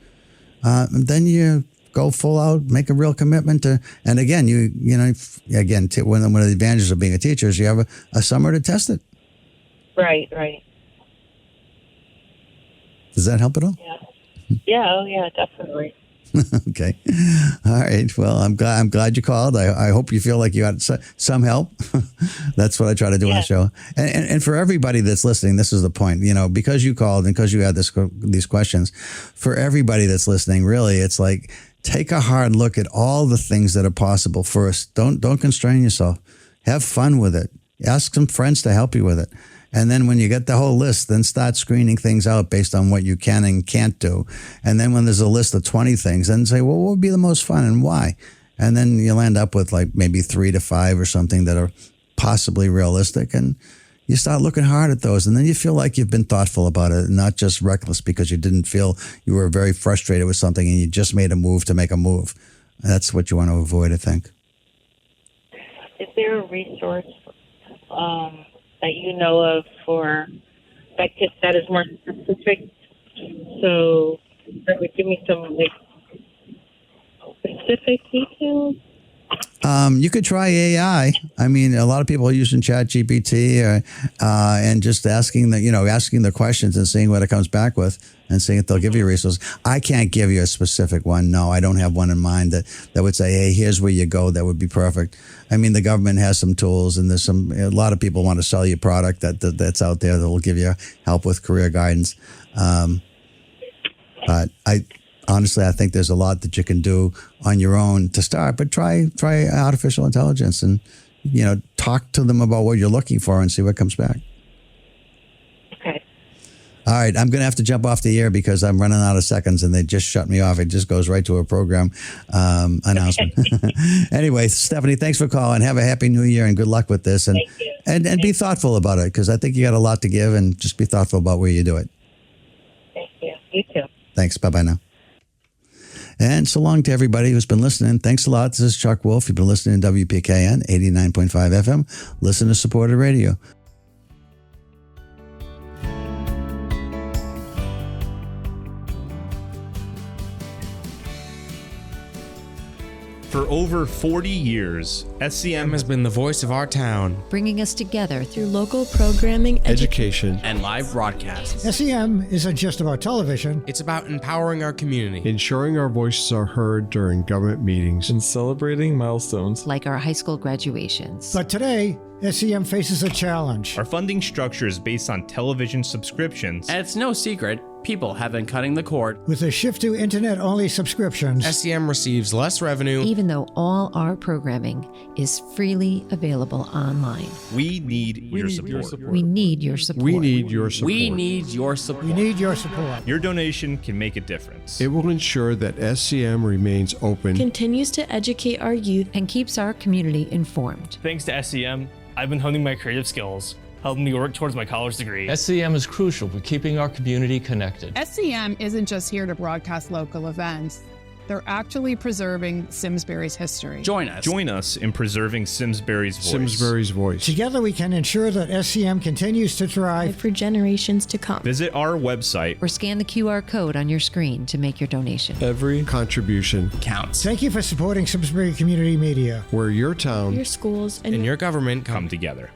then you go full out, make a real commitment to, and again, one of the advantages of being a teacher is you have a summer to test it. Right. Does that help at all? Yeah, definitely. Okay. All right. Well, I'm glad you called. I hope you feel like you got some help. That's what I try to do on the show. And for everybody that's listening, this is the point, because you called and because you had these questions, for everybody that's listening, really, it's like, take a hard look at all the things that are possible first. Don't constrain yourself. Have fun with it. Ask some friends to help you with it. And then when you get the whole list, then start screening things out based on what you can and can't do. And then when there's a list of 20 things, then say, well, what would be the most fun and why? And then you'll end up with like maybe 3 to 5 or something that are possibly realistic. And you start looking hard at those. And then you feel like you've been thoughtful about it and not just reckless because you didn't feel you were very frustrated with something and you just made a move to make a move. That's what you want to avoid, I think. Is there a resource that you know of for that is more specific, so that would give me some specific details? You could try AI. I mean, a lot of people are using ChatGPT and just asking the questions and seeing what it comes back with and seeing if they'll give you resources. I can't give you a specific one. No, I don't have one in mind that would say, hey, here's where you go. That would be perfect. I mean, the government has some tools, and a lot of people want to sell you product that's out there that will give you help with career guidance. But honestly, I think there's a lot that you can do on your own to start, but try artificial intelligence and, talk to them about what you're looking for and see what comes back. Okay. All right. I'm going to have to jump off the air because I'm running out of seconds and they just shut me off. It just goes right to a program announcement. Anyway, Stephanie, thanks for calling. Have a happy new year and good luck with this. And be thoughtful about it because I think you got a lot to give, and just be thoughtful about where you do it. Thank you. You too. Thanks. Bye-bye now. And so long to everybody who's been listening. Thanks a lot. This is Chuck Wolf. You've been listening to WPKN 89.5 FM. Listen to Supported Radio. For over 40 years, SCM has been the voice of our town, bringing us together through local programming, education, and live broadcasts. SEM isn't just about television. It's about empowering our community, ensuring our voices are heard during government meetings, and celebrating milestones like our high school graduations. But today, SEM faces a challenge. Our funding structure is based on television subscriptions. And it's no secret, people have been cutting the cord. With a shift to internet-only subscriptions, SEM receives less revenue, even though all our programming is freely available online. We need your support. We need your support. We need your support. We need your support. We need your support. Your donation can make a difference. It will ensure that SCM remains open, continues to educate our youth, and keeps our community informed. Thanks to SCM, I've been honing my creative skills, helping me work towards my college degree. SCM is crucial for keeping our community connected. SCM isn't just here to broadcast local events. They're actually preserving Simsbury's history. Join us. Join us in preserving Simsbury's voice. Simsbury's voice. Together we can ensure that SCM continues to thrive for generations to come. Visit our website or scan the QR code on your screen to make your donation. Every contribution counts. Thank you for supporting Simsbury Community Media, where your town, your schools, and your government come together.